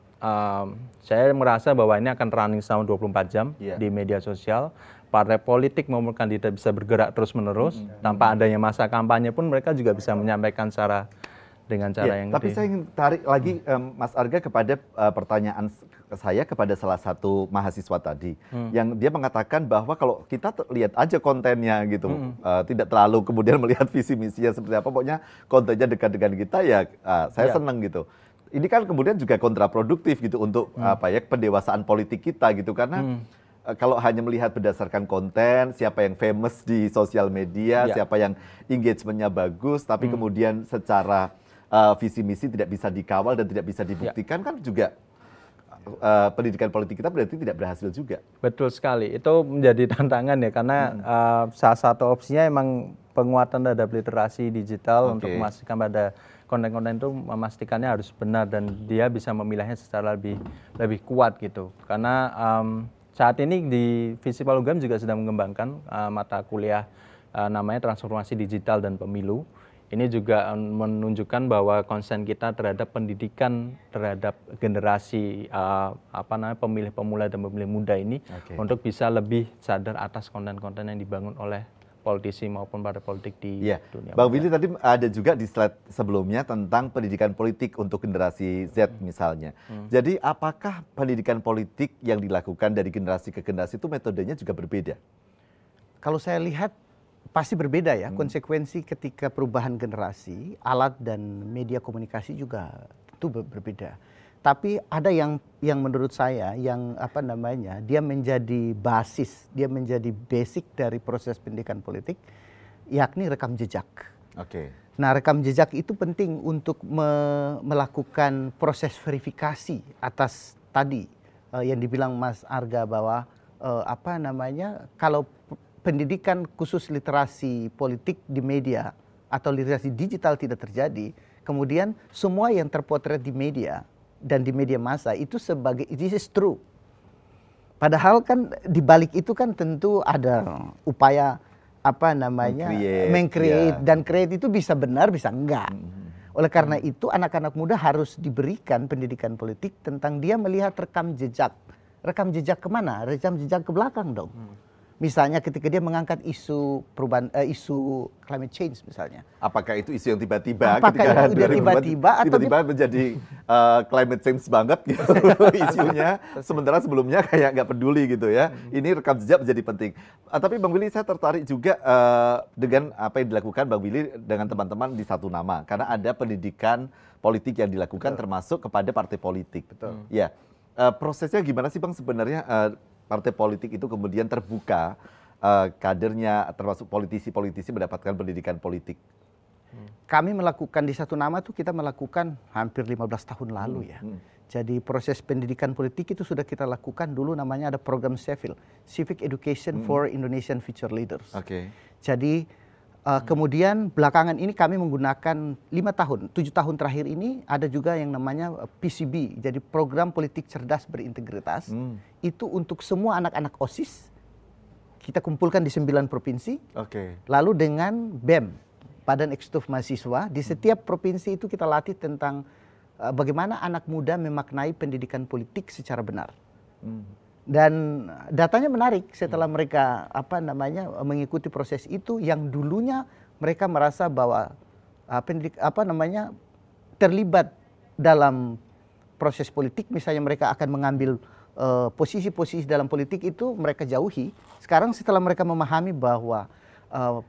saya merasa bahwa ini akan running selama 24 jam di media sosial. Partai politik maupun kandidat bisa bergerak terus-menerus, tanpa adanya masa kampanye pun mereka juga bisa menyampaikan dengan cara yang tapi saya ingin tarik lagi Mas Arga kepada pertanyaan saya kepada salah satu mahasiswa tadi yang dia mengatakan bahwa kalau kita lihat aja kontennya gitu, tidak terlalu kemudian melihat visi misinya seperti apa, pokoknya kontennya dekat dengan kita ya saya senang gitu. Ini kan kemudian juga kontraproduktif gitu untuk pendewasaan politik kita gitu, karena kalau hanya melihat berdasarkan konten, siapa yang famous di sosial media, siapa yang engagementnya bagus, tapi kemudian secara visi misi tidak bisa dikawal dan tidak bisa dibuktikan, kan juga pendidikan politik kita berarti tidak berhasil juga. Betul sekali, itu menjadi tantangan ya, karena salah satu opsinya emang penguatan terhadap literasi digital untuk memastikan pada konten-konten itu memastikannya harus benar dan dia bisa memilihnya secara lebih kuat gitu. Karena saat ini di Visipol UGM juga sedang mengembangkan mata kuliah namanya Transformasi Digital dan Pemilu. Ini juga menunjukkan bahwa konsen kita terhadap pendidikan terhadap generasi pemilih pemula dan pemilih muda ini untuk bisa lebih sadar atas konten-konten yang dibangun oleh politisi maupun partai politik di dunia. Bang Willy tadi ada juga di slide sebelumnya tentang pendidikan politik untuk generasi Z misalnya. Jadi apakah pendidikan politik yang dilakukan dari generasi ke generasi itu metodenya juga berbeda? kalau saya lihat pasti berbeda ya konsekuensi ketika perubahan generasi, alat dan media komunikasi juga tentu berbeda. Tapi ada yang menurut saya yang apa namanya, dia menjadi basis, dia menjadi basic dari proses pendidikan politik, yakni rekam jejak. Oke. Nah, rekam jejak itu penting untuk melakukan proses verifikasi atas tadi yang dibilang Mas Arga bahwa apa namanya, kalau pendidikan khusus literasi politik di media atau literasi digital tidak terjadi, kemudian semua yang terpotret di media dan di media massa itu sebagai this is true. Padahal kan di balik itu kan tentu ada upaya apa namanya meng-create dan create itu bisa benar bisa enggak. Oleh karena itu anak-anak muda harus diberikan pendidikan politik tentang dia melihat rekam jejak. Rekam jejak kemana? Rekam jejak ke belakang dong. Misalnya ketika dia mengangkat isu perubahan, isu climate change misalnya. Apakah itu isu yang tiba-tiba ketika tiba-tiba menjadi climate change banget gitu isunya, sementara sebelumnya kayak nggak peduli gitu ya. Ini rekam jejak menjadi penting. Tapi Bang Willy, saya tertarik juga dengan apa yang dilakukan Bang Willy dengan teman-teman di Satu Nama, karena ada pendidikan politik yang dilakukan termasuk kepada partai politik. Betul. Ya, prosesnya gimana sih Bang sebenarnya? Partai politik itu kemudian terbuka, kadernya termasuk politisi-politisi mendapatkan pendidikan politik. Kami melakukan di Satu Nama tuh kita melakukan hampir 15 tahun lalu ya. Jadi proses pendidikan politik itu sudah kita lakukan dulu, namanya ada program CEFIL, Civic Education for Indonesian Future Leaders. Oke. Jadi kemudian belakangan ini kami menggunakan 5 tahun, 7 tahun terakhir ini ada juga yang namanya PCB, jadi Program Politik Cerdas Berintegritas. Itu untuk semua anak-anak OSIS, kita kumpulkan di 9 provinsi, lalu dengan BEM, Badan Eksekutif Mahasiswa, di setiap provinsi itu kita latih tentang bagaimana anak muda memaknai pendidikan politik secara benar. Dan datanya menarik setelah mereka apa namanya mengikuti proses itu, yang dulunya mereka merasa bahwa terlibat dalam proses politik, misalnya mereka akan mengambil posisi-posisi dalam politik itu mereka jauhi. Sekarang setelah mereka memahami bahwa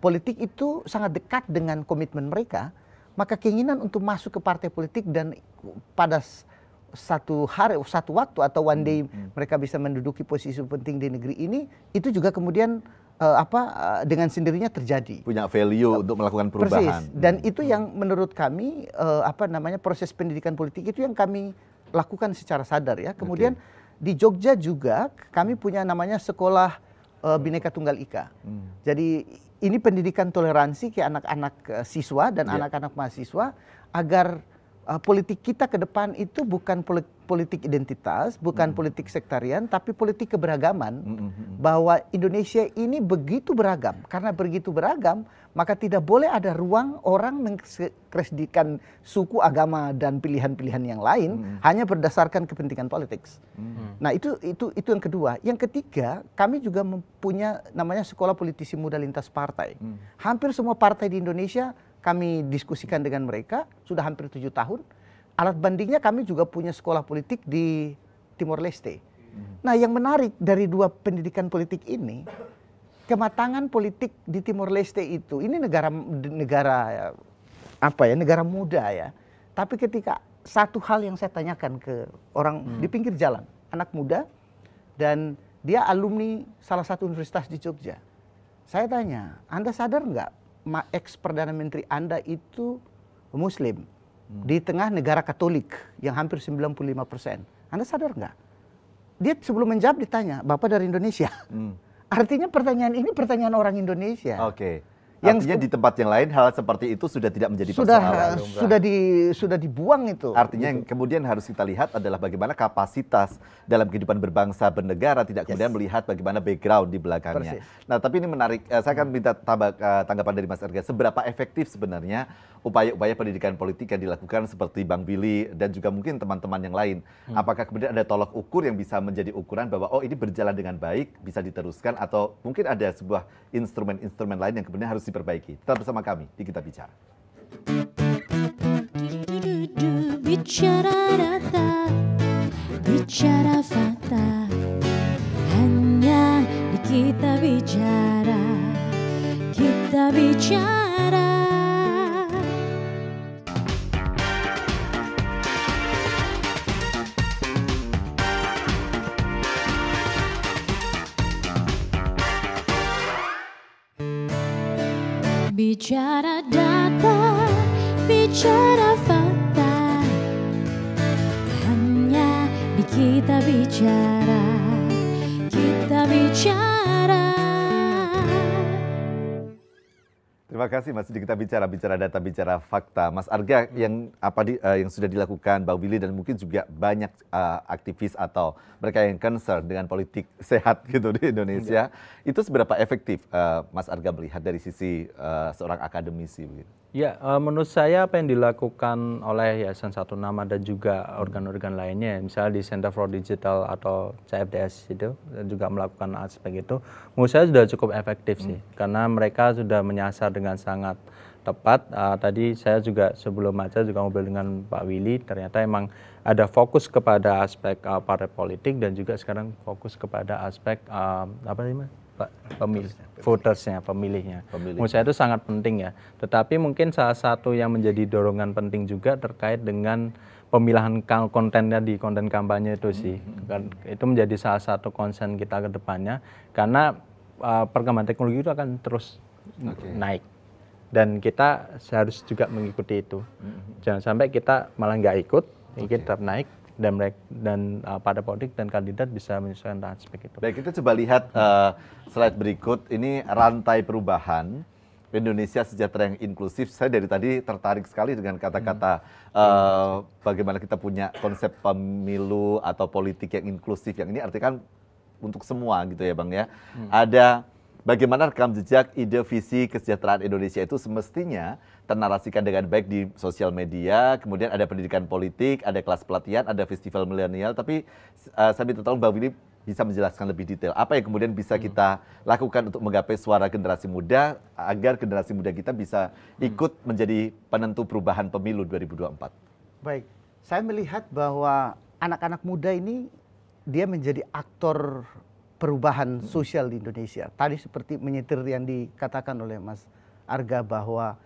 politik itu sangat dekat dengan komitmen mereka, maka keinginan untuk masuk ke partai politik dan pada satu waktu atau one day mereka bisa menduduki posisi penting di negeri ini, itu juga kemudian dengan sendirinya terjadi. Punya value untuk melakukan perubahan. Persis. Dan itu yang menurut kami proses pendidikan politik itu yang kami lakukan secara sadar ya. Kemudian di Jogja juga kami punya namanya Sekolah Bhinneka Tunggal Ika. Jadi ini pendidikan toleransi ke anak-anak siswa dan anak-anak mahasiswa agar politik kita ke depan itu bukan politik identitas, bukan politik sektarian, tapi politik keberagaman. Bahwa Indonesia ini begitu beragam. Karena begitu beragam, maka tidak boleh ada ruang orang mengkreditkan suku, agama, dan pilihan-pilihan yang lain hanya berdasarkan kepentingan politik. Nah itu yang kedua. Yang ketiga, kami juga mempunyai namanya Sekolah Politisi Muda Lintas Partai. Hampir semua partai di Indonesia kami diskusikan dengan mereka, sudah hampir 7 tahun. Alat bandingnya kami juga punya sekolah politik di Timor Leste. Nah yang menarik dari 2 pendidikan politik ini, kematangan politik di Timor Leste itu, ini negara muda ya. Tapi ketika satu hal yang saya tanyakan ke orang di pinggir jalan, anak muda, dan dia alumni salah satu universitas di Jogja. Saya tanya, Anda sadar nggak? Ex-Perdana Menteri Anda itu Muslim di tengah negara Katolik yang hampir 95%. Anda sadar nggak? Dia sebelum menjawab ditanya, Bapak dari Indonesia. Artinya pertanyaan ini pertanyaan orang Indonesia. Artinya di tempat yang lain hal seperti itu sudah tidak menjadi persoalan. Sudah dibuang itu. Artinya yang kemudian harus kita lihat adalah bagaimana kapasitas dalam kehidupan berbangsa bernegara, tidak kemudian melihat bagaimana background di belakangnya. Nah, tapi ini menarik. Saya akan minta tanggapan dari Mas Arga. Seberapa efektif sebenarnya upaya-upaya pendidikan politik yang dilakukan seperti Bang Willy dan juga mungkin teman-teman yang lain? Apakah kemudian ada tolok ukur yang bisa menjadi ukuran bahwa ini berjalan dengan baik, bisa diteruskan, atau mungkin ada sebuah instrumen-instrumen lain yang kemudian harus diperbaiki? Tetap bersama kami di Kita Bicara. Bicara data, bicara fakta, hanya di Kita Bicara. kita bicara. Bicara data, bicara fakta, hanya di kita bicara, kita bicara. Terima kasih Mas di kita bicara data, bicara fakta. Mas Arga, yang yang sudah dilakukan Mbak Willy dan mungkin juga banyak aktivis atau mereka yang concern dengan politik sehat gitu di Indonesia, itu seberapa efektif Mas Arga melihat dari sisi seorang akademisi begitu? Ya, menurut saya apa yang dilakukan oleh Yayasan Satu Nama dan juga organ-organ lainnya, misalnya di Center for Digital atau CFDS itu juga melakukan aspek itu, menurut saya sudah cukup efektif sih, karena mereka sudah menyasar dengan sangat tepat. Tadi saya juga sebelum acara juga ngobrol dengan Pak Willy, ternyata emang ada fokus kepada aspek partai politik dan juga sekarang fokus kepada aspek votersnya, pemilihnya. Menurut saya itu sangat penting ya. Tetapi mungkin salah satu yang menjadi dorongan penting juga terkait dengan pemilahan kontennya di konten kampanye itu sih. Itu menjadi salah satu concern kita ke depannya, karena perkembangan teknologi itu akan terus naik. Dan kita harus juga mengikuti itu. Jangan sampai kita malah nggak ikut, kita tetap naik. Dan pada politik dan kandidat bisa menyesuaikan aspek itu. Baik, kita coba lihat slide berikut. Ini rantai perubahan Indonesia sejahtera yang inklusif. Saya dari tadi tertarik sekali dengan kata-kata bagaimana kita punya konsep pemilu atau politik yang inklusif. Yang ini artikan untuk semua gitu ya Bang ya. Ada bagaimana rekam jejak ide visi kesejahteraan Indonesia itu semestinya ternarasikan dengan baik di sosial media, kemudian ada pendidikan politik, ada kelas pelatihan, ada festival milenial, tapi saya minta tolong Mbak Willy bisa menjelaskan lebih detail. Apa yang kemudian bisa kita lakukan untuk menggapai suara generasi muda, agar generasi muda kita bisa ikut menjadi penentu perubahan pemilu 2024? Baik, saya melihat bahwa anak-anak muda ini dia menjadi aktor perubahan sosial di Indonesia. Tadi seperti menyetir yang dikatakan oleh Mas Arga bahwa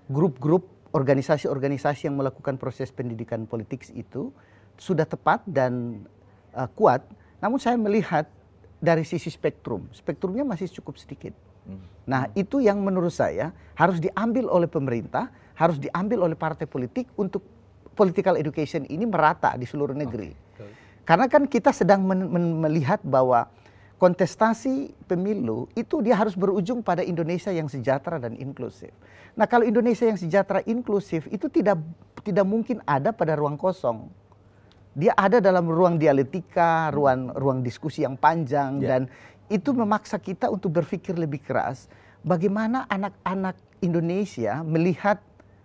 grup-grup organisasi-organisasi yang melakukan proses pendidikan politik itu sudah tepat dan kuat. Namun saya melihat dari sisi spektrumnya masih cukup sedikit. Nah, itu yang menurut saya harus diambil oleh pemerintah, harus diambil oleh partai politik untuk political education ini merata di seluruh negeri. Karena kan kita sedang melihat bahwa kontestasi pemilu itu dia harus berujung pada Indonesia yang sejahtera dan inklusif. Nah, kalau Indonesia yang sejahtera inklusif itu tidak mungkin ada pada ruang kosong. Dia ada dalam ruang dialektika, ruang diskusi yang panjang, dan itu memaksa kita untuk berpikir lebih keras bagaimana anak-anak Indonesia melihat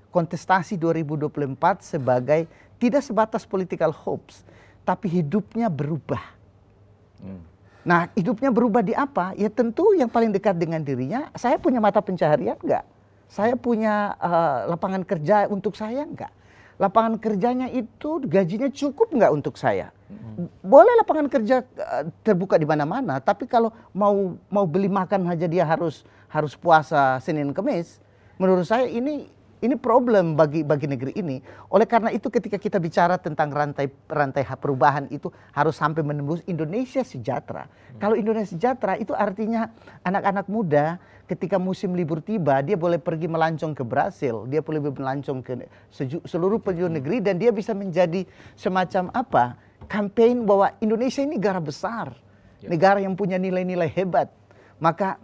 kontestasi 2024 sebagai tidak sebatas political hopes, tapi hidupnya berubah. Nah, hidupnya berubah di apa? Ya tentu yang paling dekat dengan dirinya, saya punya mata pencaharian enggak? Saya punya lapangan kerja untuk saya enggak? Lapangan kerjanya itu gajinya cukup enggak untuk saya? Boleh lapangan kerja terbuka di mana-mana, tapi kalau mau beli makan aja dia harus puasa Senin Kemis. Menurut saya ini problem bagi negeri ini. Oleh karena itu ketika kita bicara tentang rantai perubahan itu harus sampai menembus Indonesia sejahtera. Kalau Indonesia sejahtera itu artinya anak-anak muda ketika musim libur tiba dia boleh pergi melancong ke Brasil, dia boleh melancong ke seluruh penjuru negeri, dan dia bisa menjadi semacam campaign bahwa Indonesia ini negara besar, negara yang punya nilai-nilai hebat. Maka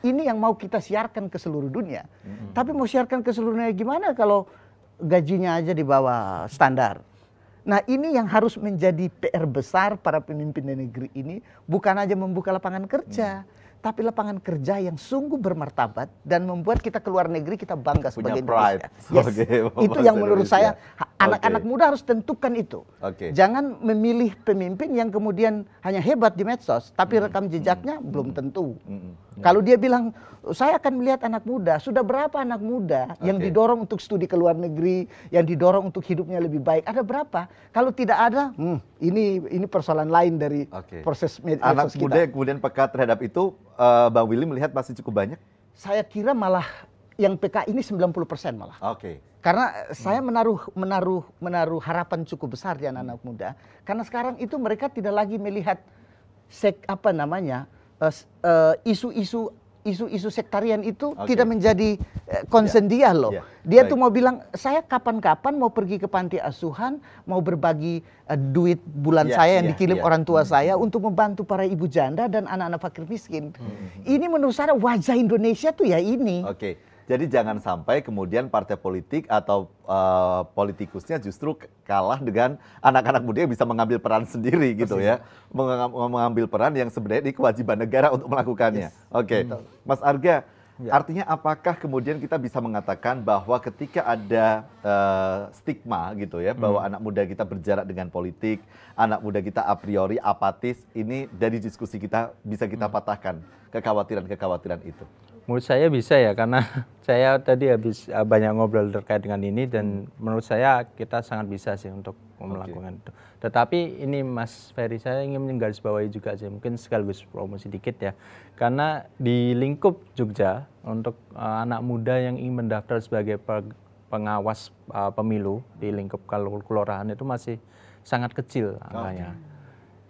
ini yang mau kita siarkan ke seluruh dunia. Tapi mau siarkan ke seluruh dunia gimana kalau gajinya aja di bawah standar? Nah, ini yang harus menjadi PR besar para pemimpin di negeri ini, bukan aja membuka lapangan kerja, tapi lapangan kerja yang sungguh bermartabat dan membuat kita keluar negeri kita bangga sebagai Indonesia. Itu yang menurut saya Anak-anak muda harus tentukan itu. Oke. Jangan memilih pemimpin yang kemudian hanya hebat di medsos, tapi rekam jejaknya belum tentu. Kalau dia bilang, saya akan melihat anak muda, sudah berapa anak muda yang didorong untuk studi ke luar negeri, yang didorong untuk hidupnya lebih baik, ada berapa? Kalau tidak ada, ini persoalan lain dari proses medsos anak kita. muda yang kemudian peka terhadap itu, Bang Willy melihat masih cukup banyak? Saya kira malah yang PK ini 90% malah. Oke. Karena saya menaruh harapan cukup besar di anak-anak muda. Karena sekarang itu mereka tidak lagi melihat isu-isu sektarian itu tidak menjadi concern dia loh. Dia tuh mau bilang, saya kapan-kapan mau pergi ke panti asuhan, mau berbagi duit bulan saya yang dikirim orang tua saya untuk membantu para ibu janda dan anak-anak fakir miskin. Ini menurut saya wajah Indonesia tuh ya ini. Oke. Jadi jangan sampai kemudian partai politik atau politikusnya justru kalah dengan anak-anak muda yang bisa mengambil peran sendiri gitu ya. Mengambil peran yang sebenarnya ini kewajiban negara untuk melakukannya. Oke. Mas Arga, artinya apakah kemudian kita bisa mengatakan bahwa ketika ada stigma gitu ya, bahwa anak muda kita berjarak dengan politik, anak muda kita a priori apatis, ini dari diskusi kita bisa kita patahkan kekhawatiran-kekhawatiran itu? Menurut saya bisa ya, karena saya tadi habis banyak ngobrol terkait dengan ini dan menurut saya kita sangat bisa sih untuk melakukan itu. Tetapi ini Mas Ferry, saya ingin menggarisbawahi juga sih, mungkin sekaligus promosi dikit ya. Karena di lingkup Jogja untuk anak muda yang ingin mendaftar sebagai pengawas pemilu di lingkup kelurahan itu masih sangat kecil angkanya.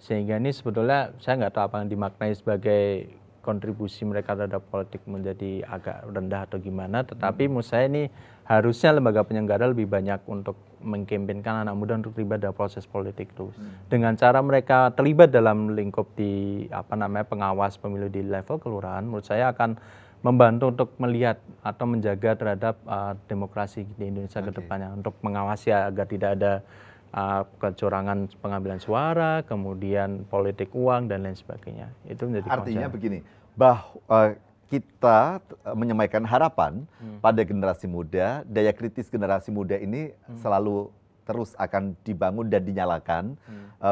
Sehingga ini sebetulnya saya nggak tahu apa yang dimaknai sebagai kontribusi mereka terhadap politik menjadi agak rendah atau gimana, tetapi menurut saya ini harusnya lembaga penyelenggara lebih banyak untuk mengkampanyekan anak muda untuk terlibat dalam proses politik itu. Dengan cara mereka terlibat dalam lingkup di pengawas pemilu di level kelurahan, menurut saya akan membantu untuk melihat atau menjaga terhadap demokrasi di Indonesia ke depannya, untuk mengawasi agar tidak ada kecurangan pengambilan suara, kemudian politik uang dan lain sebagainya. Itu menjadi artinya begini, bahwa kita menyampaikan harapan pada generasi muda, daya kritis generasi muda ini selalu terus akan dibangun dan dinyalakan,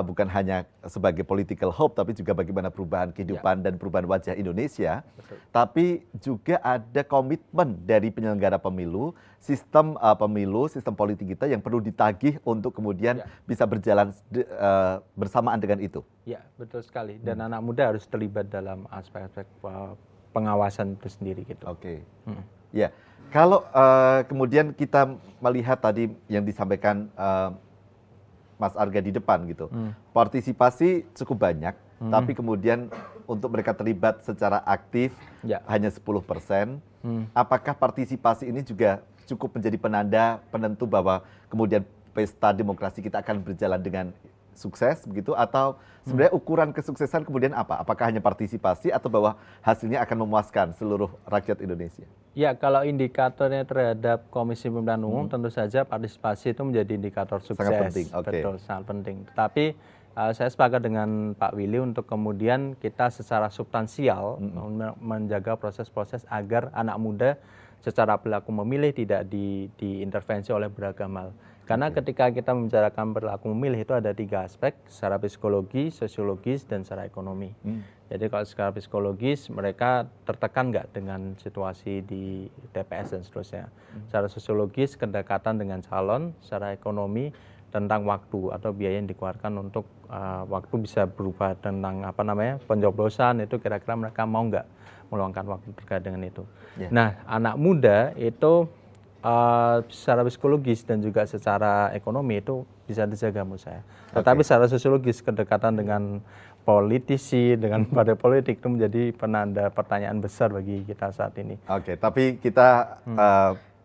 bukan hanya sebagai political hope, tapi juga bagaimana perubahan kehidupan dan perubahan wajah Indonesia. Tapi juga ada komitmen dari penyelenggara pemilu, sistem pemilu, sistem politik kita yang perlu ditagih untuk kemudian bisa berjalan bersamaan dengan itu. Ya, betul sekali. Dan anak muda harus terlibat dalam aspek-aspek pengawasan itu sendiri gitu. Oke. Ya. Kalau kemudian kita melihat tadi yang disampaikan Mas Arga di depan gitu, partisipasi cukup banyak, tapi kemudian untuk mereka terlibat secara aktif hanya 10%. Apakah partisipasi ini juga cukup menjadi penentu bahwa kemudian pesta demokrasi kita akan berjalan dengan sukses begitu, atau sebenarnya ukuran kesuksesan kemudian apa? Apakah hanya partisipasi atau bahwa hasilnya akan memuaskan seluruh rakyat Indonesia? Ya, kalau indikatornya terhadap Komisi Pemilihan Umum tentu saja partisipasi itu menjadi indikator sukses. Sangat penting. Betul, sangat penting. Tetapi saya sepakat dengan Pak Willy untuk kemudian kita secara substansial menjaga proses-proses agar anak muda secara perilaku memilih tidak diintervensi oleh beragam hal. Karena ketika kita membicarakan perilaku memilih itu ada 3 aspek, secara psikologi, sosiologis, dan secara ekonomi. Jadi kalau secara psikologis mereka tertekan nggak dengan situasi di TPS dan seterusnya. Secara sosiologis kedekatan dengan calon, secara ekonomi tentang waktu atau biaya yang dikeluarkan untuk waktu bisa berupa tentang pencoblosan, itu kira-kira mereka mau nggak meluangkan waktu terkait dengan itu. Nah, anak muda itu secara psikologis dan juga secara ekonomi itu bisa dijaga menurut saya. Tetapi secara sosiologis kedekatan dengan politisi, dengan partai politik itu menjadi penanda pertanyaan besar bagi kita saat ini. Oke, tapi kita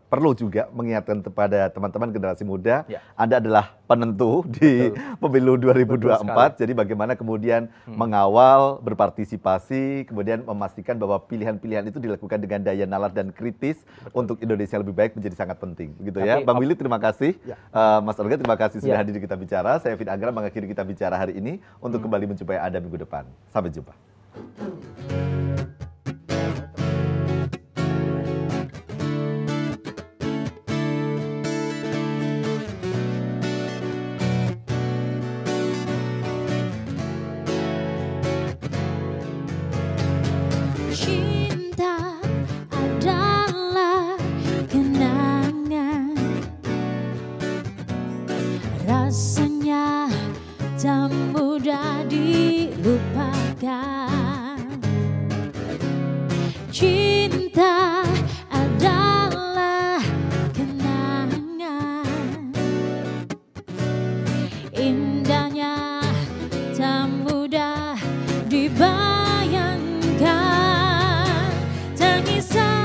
perlu juga mengingatkan kepada teman-teman generasi muda, Anda adalah penentu di pemilu 2024, jadi bagaimana kemudian mengawal, berpartisipasi, kemudian memastikan bahwa pilihan-pilihan itu dilakukan dengan daya nalar dan kritis untuk Indonesia lebih baik menjadi sangat penting, begitu ya. Bang Willy, terima kasih. Mas Arga, terima kasih sudah hadir di Kita Bicara. Saya Fit Anggra mengakhiri Kita Bicara hari ini untuk kembali menjumpai Anda minggu depan. Sampai jumpa. Cinta adalah kenangan, rasanya tak mudah dilupakan. Cinta adalah kenangan, indahnya tak mudah dibayangkan. Tangisan